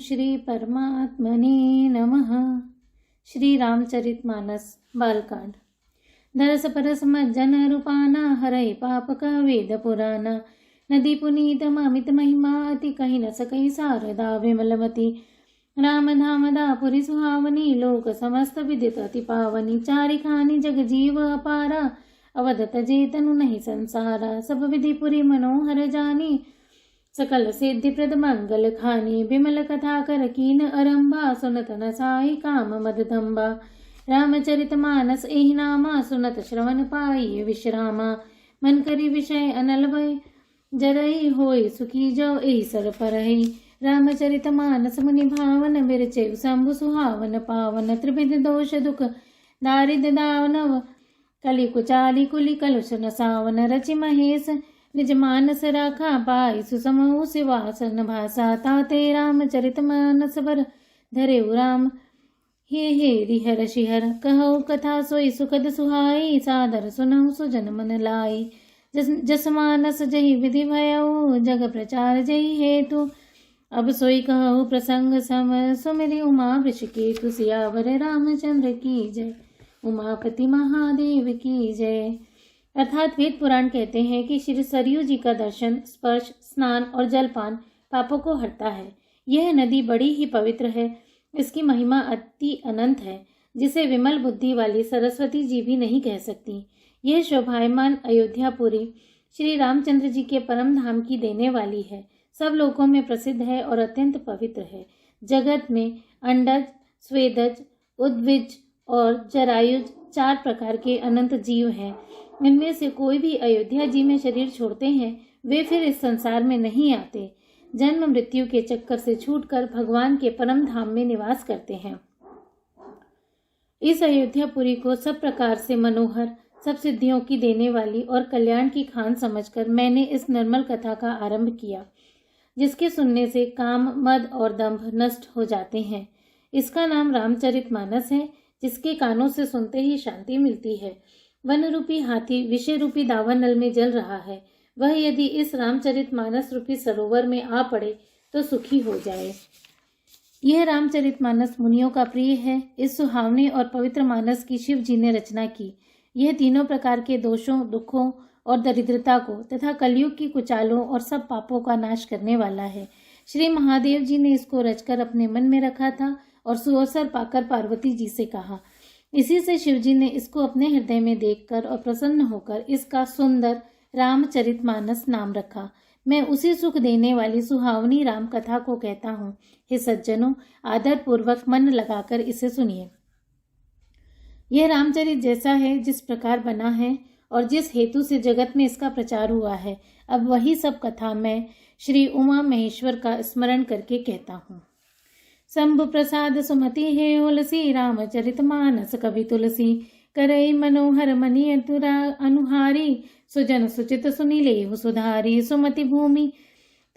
श्री परमात्मने नमः। श्री रामचरितमानस बालकांड। दरस परस मज्जन रूपाना हरय पापक वेद पुराना। नदी पुनीतम अमित महिमा अति कहि न सकहि शारदा विमलमती। राम धाम दापुरी सुहावनी लोक समस्त विदित अति पावनी। चारि खानी जग जीव अपारा अवधत जेतनु नहीं संसारा। सब विधि पुरी मनोहर जानी सकल सिद्धि प्रद मंगल खानी। विमल कथा कर कीन अरंभा सुनत न साई काम मददम्बा। रामचरित मानस एहि नामा सुनत श्रवण पाई विश्रामा। मन करी विषय अनल भय जरई होय सुखी जो एहि सर परहि। रामचरित मानस मुनि भावन बिरचे शंभु सुहावन पावन। त्रिविध दोष दुख दारिद्र दानव कलि कुचाली कुली कलुष न सावन। रचि महेश निज मानस राखा पाई सुसमहु सिवासन भाषा। ताते रामचरित मानस बर धरे राम हे रिहर शिहर। कहु कथा सोई सुखद सुहाई सादर सुनहु सुजन मन लाई। जस मानस जहि विधि भयउ जग प्रचार जहि हेतु। अब सोई कहु प्रसंग सम सुमिरि उमा वृषकेतु। सियावर रामचंद्र की जय उमापति महादेव की जय। अर्थात वेद पुराण कहते हैं कि श्री सरयू जी का दर्शन, स्पर्श, स्नान और जलपान पापों को हरता है। यह नदी बड़ी ही पवित्र है। इसकी महिमा अति अनंत है, जिसे विमल बुद्धि वाली सरस्वती जी भी नहीं कह सकती। यह शोभायमान अयोध्यापुरी श्री रामचंद्र जी के परम धाम की देने वाली है। सब लोकों में प्रसिद्ध है और अत्यंत पवित्र है। जगत में अंडज, स्वेदज, उद्विज और जरायुज 4 प्रकार के अनंत जीव हैं। इनमें से कोई भी अयोध्या जी में शरीर छोड़ते हैं वे फिर इस संसार में नहीं आते। जन्म मृत्यु के चक्कर से छूटकर भगवान के परम धाम में निवास करते हैं। इस अयोध्यापुरी को सब प्रकार से मनोहर, सब सिद्धियों की देने वाली और कल्याण की खान समझकर मैंने इस निर्मल कथा का आरंभ किया, जिसके सुनने से काम, मद और दंभ नष्ट हो जाते हैं। इसका नाम रामचरितमानस है, जिसके कानों से सुनते ही शांति मिलती है। वन रूपी हाथी विषय रूपी दावानल में जल रहा है, वह यदि इस रामचरितमानस रूपी सरोवर में आ पड़े तो सुखी हो जाए। यह रामचरितमानस मुनियों का प्रिय है। इस सुहावने और पवित्र मानस की शिव जी ने रचना की। यह तीनों प्रकार के दोषों, दुखों और दरिद्रता को तथा कलयुग की कुचालों और सब पापों का नाश करने वाला है। श्री महादेव जी ने इसको रचकर अपने मन में रखा था और सुअवसर पाकर पार्वती जी से कहा। इसी से शिवजी ने इसको अपने हृदय में देखकर और प्रसन्न होकर इसका सुंदर रामचरितमानस नाम रखा। मैं उसी सुख देने वाली सुहावनी राम कथा को कहता हूँ। हे सज्जनों, आदर पूर्वक मन लगाकर इसे सुनिए। यह रामचरित जैसा है जिस प्रकार बना है और जिस हेतु से जगत में इसका प्रचार हुआ है, अब वही सब कथा मैं श्री उमा महेश्वर का स्मरण करके कहता हूँ। शंभु प्रसाद सुमति हे उलसी रामचरित मानस कवि तुलसी। करई मनोहर मनि अतुरा अनुहारी सुजन सुचित सुनिले सुधारी। सुमति भूमि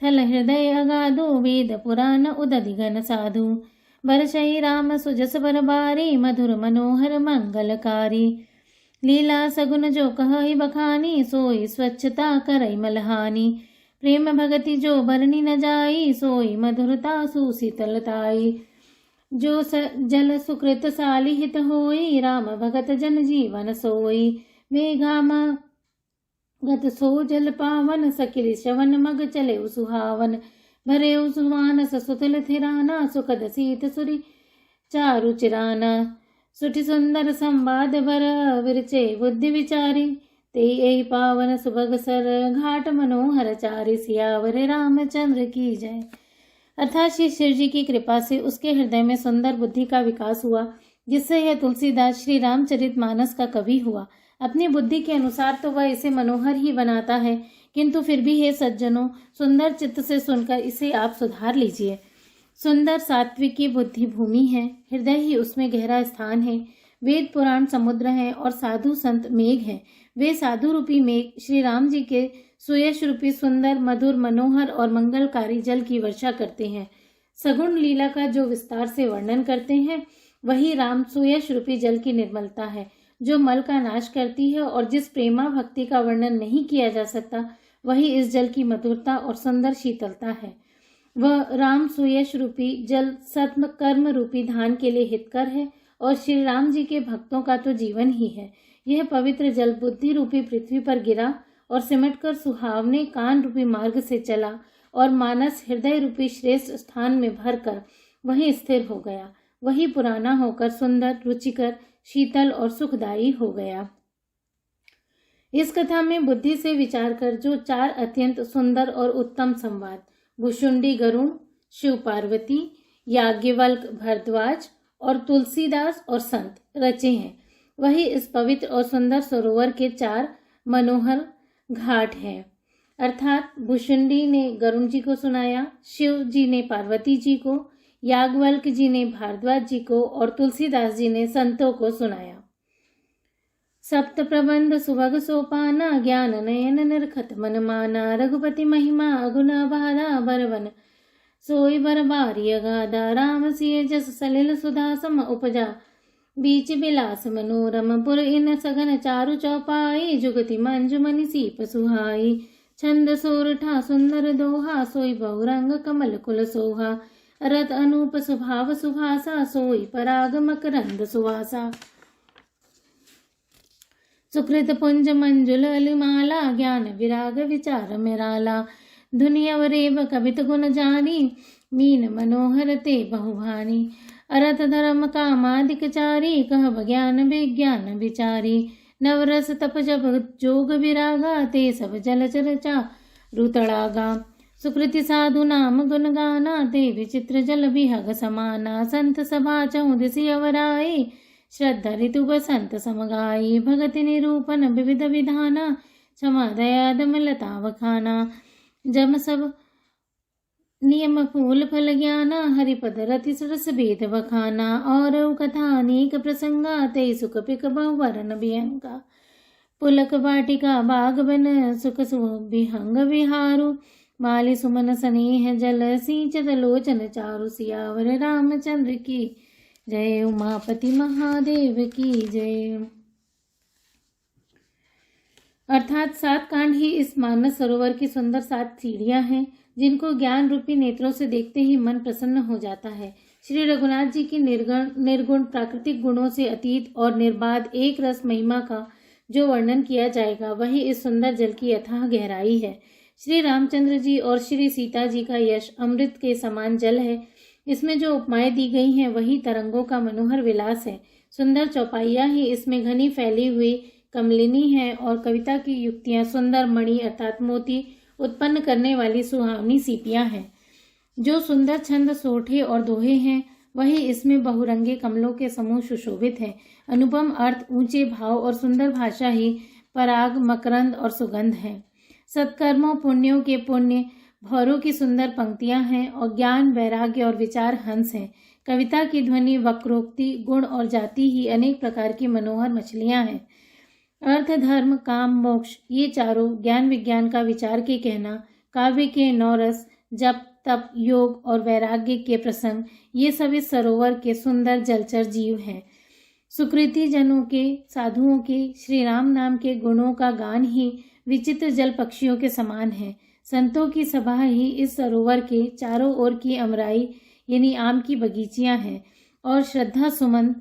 थल हृदय अगाधो वेद पुराण उदधि घन साधु। बरसई राम सुजस बरबारी मधुर मनोहर मंगलकारी। लीला सगुन जो कहहि बखानी सोई स्वच्छता करई मलहानी। प्रेम भगति जो बरनी न जाई सोई मधुरता सुशीतलताई। जो जल सुकृत साली हित होई राम भगत जन जीवन सोई। मेघामा गत सो जल पावन सकिल शवन मग चले सुहावन। भरे सुमानस सुतल थिराना सुखद सीत सुरी चारु चिराना। सुठि सुंदर संवाद बर विरचे बुद्धि विचारी। ते यही पावन सुभग सर घाट मनोहर चारि। सियावर रामचंद्र की जय। अर्थात श्री शिव जी की कृपा से उसके हृदय में सुंदर बुद्धि का विकास हुआ, जिससे यह तुलसीदास श्री रामचरितमानस का कवि हुआ। अपनी बुद्धि के अनुसार तो वह इसे मनोहर ही बनाता है, किंतु फिर भी हे सज्जनों, सुंदर चित्त से सुनकर इसे आप सुधार लीजिए। सुंदर सात्विकी बुद्धि भूमि है, हृदय ही उसमें गहरा स्थान है। वेद पुराण समुद्र है और साधु संत मेघ है। वे साधु रूपी मेघ श्री राम जी के सुयश रूपी सुंदर, मधुर, मनोहर और मंगलकारी जल की वर्षा करते हैं। सगुण लीला का जो विस्तार से वर्णन करते हैं, वही राम सुयश रूपी जल की निर्मलता है, जो मल का नाश करती है। और जिस प्रेमा भक्ति का वर्णन नहीं किया जा सकता, वही इस जल की मधुरता और सुंदर शीतलता है। वह राम सुयश रूपी जल सत्म कर्म रूपी धान के लिए हितकर है और श्री राम जी के भक्तों का तो जीवन ही है। यह पवित्र जल बुद्धि रूपी पृथ्वी पर गिरा और सिमटकर सुहावने कान रूपी मार्ग से चला और मानस हृदय रूपी श्रेष्ठ स्थान में भरकर वहीं स्थिर हो गया। वही पुराना होकर सुंदर, रुचिकर, शीतल और सुखदायी हो गया। इस कथा में बुद्धि से विचार कर जो 4 अत्यंत सुंदर और उत्तम संवाद भुशुंडी गरुण, शिव पार्वती, याज्ञवल्क भरद्वाज और तुलसीदास और संत रचे हैं, वही इस पवित्र और सुंदर सरोवर के 4 मनोहर घाट हैं। अर्थात भुशुंडी ने गरुण जी को सुनाया, शिव जी ने पार्वती जी को, याज्ञवल्क जी ने भारद्वाज जी को और तुलसीदास जी ने संतों को सुनाया। सप्त प्रबंध सुभग सोपाना, ज्ञान नयन निरखत मन माना, रघुपति महिमा अगुण अभारा, बरवन सोई बरबारी अगाधा, राम सिय जस सलिल सुधा सम उपजा, बीच बिलास मनोरम पुर इन सघन चारु चौपाई, जुगति मंजुमनि सीप सुहाई, छंद सोरठा सुंदर दोहा, सोई बहुरंग कमल कुल सोहा, रत अनूप स्वभाव सुभासा, सोई पराग मकरंद सुवासा, सुकृत पुंज मंजुल अलिमाला, ज्ञान विराग विचार मिराला, धुनि अवरेब कवित गुण जानी, मीन मनोहर ते बहुभानी, अरथ धर्म कामादिक चारी, कहब ज्ञान विज्ञान विचारी, नवरस तप जप जोग विरागा, ते सब जल चर्चा रुतड़ागा, सुकृति साधु नाम गुण गाना, ते विचित्र जल विहग समाना, संत सभा चौदिसी अवराई, श्रद्धा ऋतु बसंत समगाई, भगति निरूपण विविध विधाना, क्षमा दया दमलता वखाना, जम सब नियम फूल फल ज्ञाना, हरिपद रति सरस भेद वखाना, और कथा अनेक प्रसंगा, ते सुख पिक बहुवरन बिहंगा, पुलक वाटिका बाग बन सुख विहंग विहारु, माली सुमन स्नेह जल सिंचत लोचन चारु, सियावर रामचंद्र की जय, उमापति महादेव की जय। अर्थात 7 कांड ही इस मानस सरोवर की सुंदर 7 सीढ़ियां हैं, जिनको ज्ञान रूपी नेत्रों से देखते ही मन प्रसन्न हो जाता है। श्री रघुनाथ जी की निर्गुण प्राकृतिक गुणों से अतीत और निर्बाध एक रस महिमा का जो वर्णन किया जाएगा, वही इस सुंदर जल की अथाह गहराई है। श्री रामचंद्र जी और श्री सीता जी का यश अमृत के समान जल है। इसमें जो उपमाएं दी गई हैं वही तरंगों का मनोहर विलास है। सुंदर चौपाइयां ही इसमें घनी फैली हुई कमलिनी है और कविता की युक्तियां सुंदर मणि अर्थात मोती उत्पन्न करने वाली सुहावनी सीपियां हैं। जो सुंदर छंद सोठे और दोहे हैं वही इसमें बहुरंगे कमलों के समूह सुशोभित है। अनुपम अर्थ, ऊंचे भाव और सुंदर भाषा ही पराग, मकरंद और सुगंध है। सत्कर्मों पुण्यों के पुण्य भौरों की सुंदर पंक्तियां हैं और ज्ञान, वैराग्य और विचार हंस हैं। कविता की ध्वनि, वक्रोक्ति, गुण और जाति ही अनेक प्रकार की मनोहर मछलियां हैं। अर्थ, धर्म, काम, मोक्ष ये चारों ज्ञान विज्ञान का विचार के कहना, काव्य के 9 रस, जप, तप, योग और वैराग्य के प्रसंग, ये सब इस सरोवर के सुंदर जलचर जीव हैं। सुकृति जनों के, साधुओं के श्री राम नाम के गुणों का गान ही विचित्र जल पक्षियों के समान है। संतों की सभा ही इस सरोवर के चारों ओर की अमराई यानी आम की बगीचियां हैं और श्रद्धा सुमन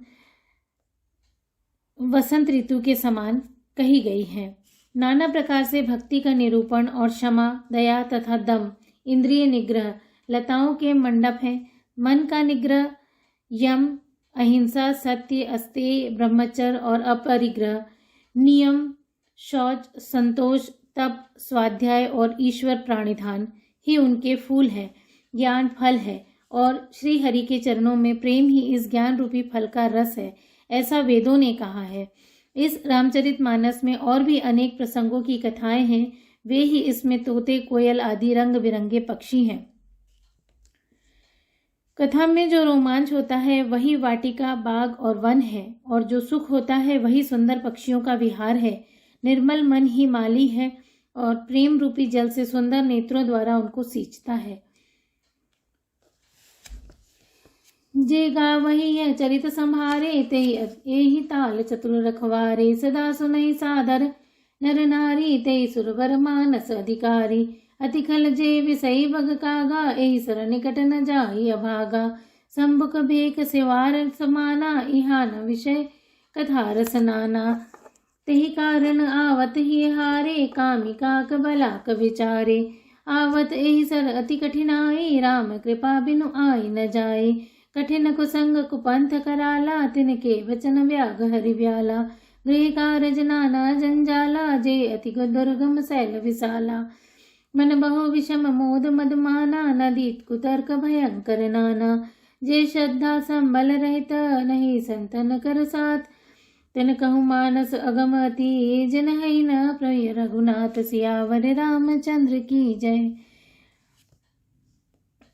वसंत ऋतु के समान कही गई है। नाना प्रकार से भक्ति का निरूपण और क्षमा, दया तथा दम, इंद्रिय निग्रह लताओं के मंडप हैं। मन का निग्रह, यम, अहिंसा, सत्य, अस्तेय, ब्रह्मचर्य और अपरिग्रह, नियम, शौच, संतोष, तप, स्वाध्याय और ईश्वर प्राणिधान ही उनके फूल हैं। ज्ञान फल है और श्री हरि के चरणों में प्रेम ही इस ज्ञान रूपी फल का रस है, ऐसा वेदों ने कहा है। इस रामचरितमानस में और भी अनेक प्रसंगों की कथाएं हैं, वे ही इसमें तोते, कोयल आदि रंग बिरंगे पक्षी हैं। कथा में जो रोमांच होता है वही वाटिका, बाग और वन है और जो सुख होता है वही सुंदर पक्षियों का विहार है। निर्मल मन ही माली है और प्रेम रूपी जल से सुंदर नेत्रों द्वारा उनको सींचता है। जे गावहि यह चरित संभारे, ते एहि ताल चतुर रखवारे, सदा सुनहि सादर नर नारी, ते सुरवर मानस अधिकारी, अति खल जे विषयी बग कागा, एहि सर निकट न जाई अभागा। संबुक भेक सिवार समाना, इहा न विषय कथा रस नाना। तेहि कारण आवत ही हारे, कामी काक बलाक विचारे। आवत एहि सर अति कठिनाई, राम कृपा बिनु आई न जाए। कठिन कुसंग कुपंथ कराला, तिनके वचन व्याग हरि व्याला। गृह कारज नाना जंजाला, जे अति दुर्गम शैल विशाला। मन बहु विषम मोद मदमाना, नदीत कुतर्क भयंकर नाना। जे श्रद्धा संबल रहित, नहीं संतन कर साथ। तिन कहु मानस अगम अति, जिन है न प्रिय रघुनाथ। सियावर रामचंद्र की जय।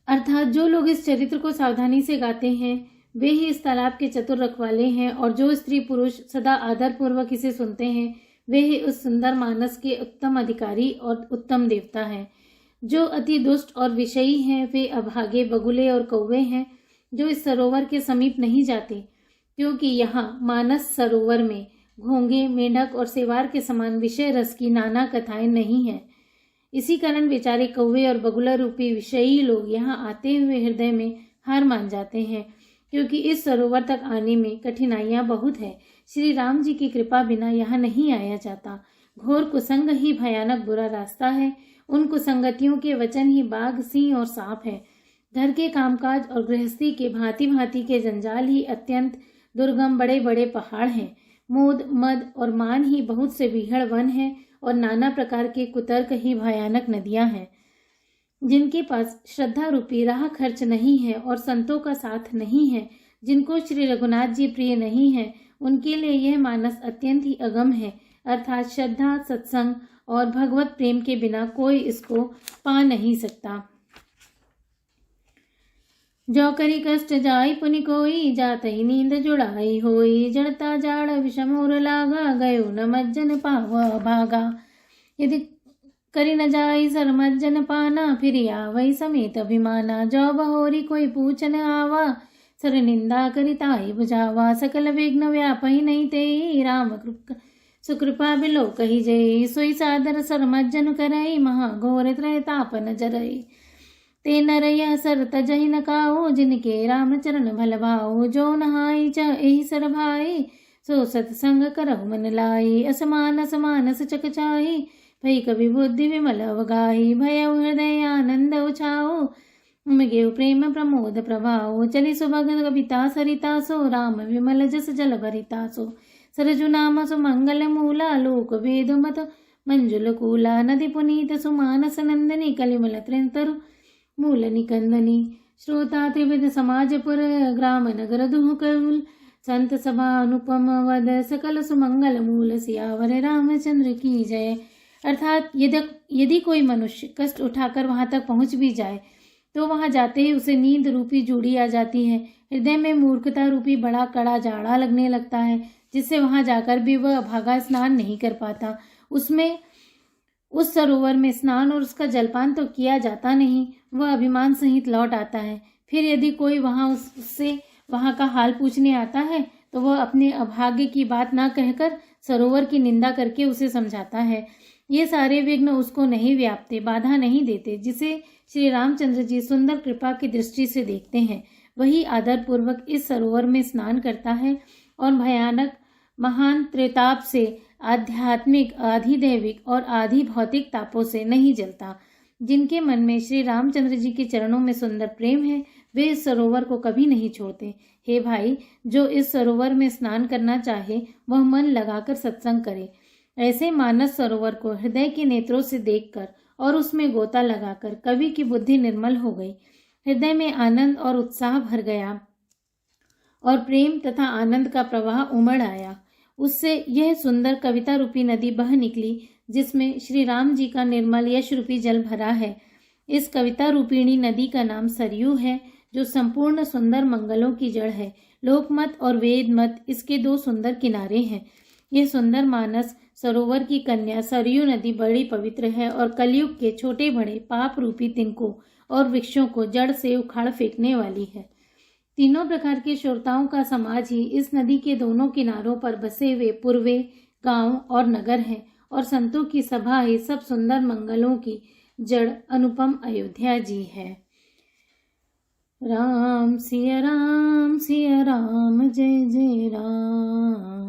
अर्थात जो लोग इस चरित्र को सावधानी से गाते हैं वे ही इस तालाब के चतुर रखवाले हैं, और जो स्त्री पुरुष सदा आदर पूर्वक इसे सुनते हैं वे ही उस सुंदर मानस के उत्तम अधिकारी और उत्तम देवता हैं। जो अति दुष्ट और विषयी हैं वे अभागे बगुले और कौवे हैं, जो इस सरोवर के समीप नहीं जाते, क्योंकि यहाँ मानस सरोवर में घोंगे, मेंढक और सेवार के समान विषय रस की नाना कथाएं नहीं हैं। इसी कारण बेचारे कौवे और बगुला रूपी विषयी लोग यहाँ आते हुए हृदय में हार मान जाते हैं, क्योंकि इस सरोवर तक आने में कठिनाइयां बहुत है। श्री राम जी की कृपा बिना यहाँ नहीं आया जाता। घोर कुसंग ही भयानक बुरा रास्ता है। उन कुसंगतियों के वचन ही बाघ, सिंह और सांप है। घर के कामकाज और गृहस्थी के भांति भांति के जंजाल ही अत्यंत दुर्गम बड़े बड़े पहाड़ हैं। मोद, मद और मान ही बहुत से बीहड़ वन हैं, और नाना प्रकार के कुतर्क ही भयानक नदियां हैं। जिनके पास श्रद्धा रूपी राह खर्च नहीं है और संतों का साथ नहीं है, जिनको श्री रघुनाथ जी प्रिय नहीं है, उनके लिए यह मानस अत्यंत ही अगम है। अर्थात श्रद्धा, सत्संग और भगवत प्रेम के बिना कोई इसको पा नहीं सकता। जो करी कष्ट जाई पुनि कोई, जात ही नींद जुड़ाई होई। जड़ता जाड़ विषम और लागा, गयो न मज्जन पाव भागा। यदि करी न जाई सर मज्जन पाना, फिर आवई समेत अभिमाना। जो बहोरी कोई पूछन आवा, सर निंदा करी ताई बुझावा। सकल विघ्न व्यापही नहीं तेई, राम सुकृपा बिलो कही जय। सोई सादर सर मज्जन करई, महाघोर त्रय तापन जरई। ते नरैया सर तजहि न काऊ, जिनके राम चरण भल भाऊ। जो नहाई च एहि सर भाई, सो सत्संग करहु मन लाई। असमान समानस चकचाही, भई कवि बुद्धि विमल अवगाही। भयउ हृदय आनंद उछाओ, उमगेउ प्रेम प्रमोद प्रभाओ। चली सुभग कविता सरिता, सो राम विमल जस जल भरिता सो। सरजु नाम सुमंगल मूला, लोक वेद मत मंजुल कूला। नदी पुनीत सुमानस नंदनी, कलिमल त्रिंतरु मूल निकंदनी। श्रोता त्रिविध समाजपुर, ग्राम नगर दुह कौल। संत सभा अनुपम वद, सकल सुमंगल मूल। सियावर रामचंद्र की जय। अर्थात यदि कोई मनुष्य कष्ट उठाकर वहां तक पहुंच भी जाए तो वहां जाते ही उसे नींद रूपी जूड़ी आ जाती है। हृदय में मूर्खता रूपी बड़ा कड़ा जाड़ा लगने लगता है, जिससे वहां जाकर भी वह अभागा स्नान नहीं कर पाता। उस सरोवर में स्नान और उसका जलपान तो किया जाता नहीं, वह अभिमान सहित लौट आता है। फिर यदि कोई उससे वहां का हाल पूछने आता है तो वह अपने अभाग्य की बात ना कहकर सरोवर की निंदा करके उसे समझाता है। ये सारे विघ्न उसको नहीं व्यापते, बाधा नहीं देते। जिसे श्री रामचंद्र जी सुंदर कृपा की दृष्टि से देखते हैं, वही आदर पूर्वक इस सरोवर में स्नान करता है और भयानक महान त्रिताप से, आध्यात्मिक, आधिदैविक और आधि भौतिक तापों से नहीं जलता। जिनके मन में श्री रामचंद्र जी के चरणों में सुंदर प्रेम है, वे इस सरोवर को कभी नहीं छोड़ते। हे भाई, जो इस सरोवर में स्नान करना चाहे वह मन लगाकर सत्संग करे। ऐसे मानस सरोवर को हृदय के नेत्रों से देखकर और उसमें गोता लगाकर कवि की बुद्धि निर्मल हो गई। हृदय में आनंद और उत्साह भर गया और प्रेम तथा आनंद का प्रवाह उमड़ आया। उससे यह सुंदर कविता रूपी नदी बह निकली, जिसमें श्री राम जी का निर्मल यश रूपी जल भरा है। इस कविता रूपिणी नदी का नाम सरयू है, जो संपूर्ण सुंदर मंगलों की जड़ है। लोकमत और वेद मत इसके दो सुंदर किनारे हैं। यह सुंदर मानस सरोवर की कन्या सरयू नदी बड़ी पवित्र है और कलयुग के छोटे बड़े पाप रूपी तिनकों और वृक्षों को जड़ से उखाड़ फेंकने वाली है। तीनों प्रकार के श्रोताओं का समाज ही इस नदी के दोनों किनारों पर बसे हुए पूर्वे, गांव और नगर हैं, और संतों की सभा ही सब सुंदर मंगलों की जड़ अनुपम अयोध्या जी है। राम सिया राम जय जय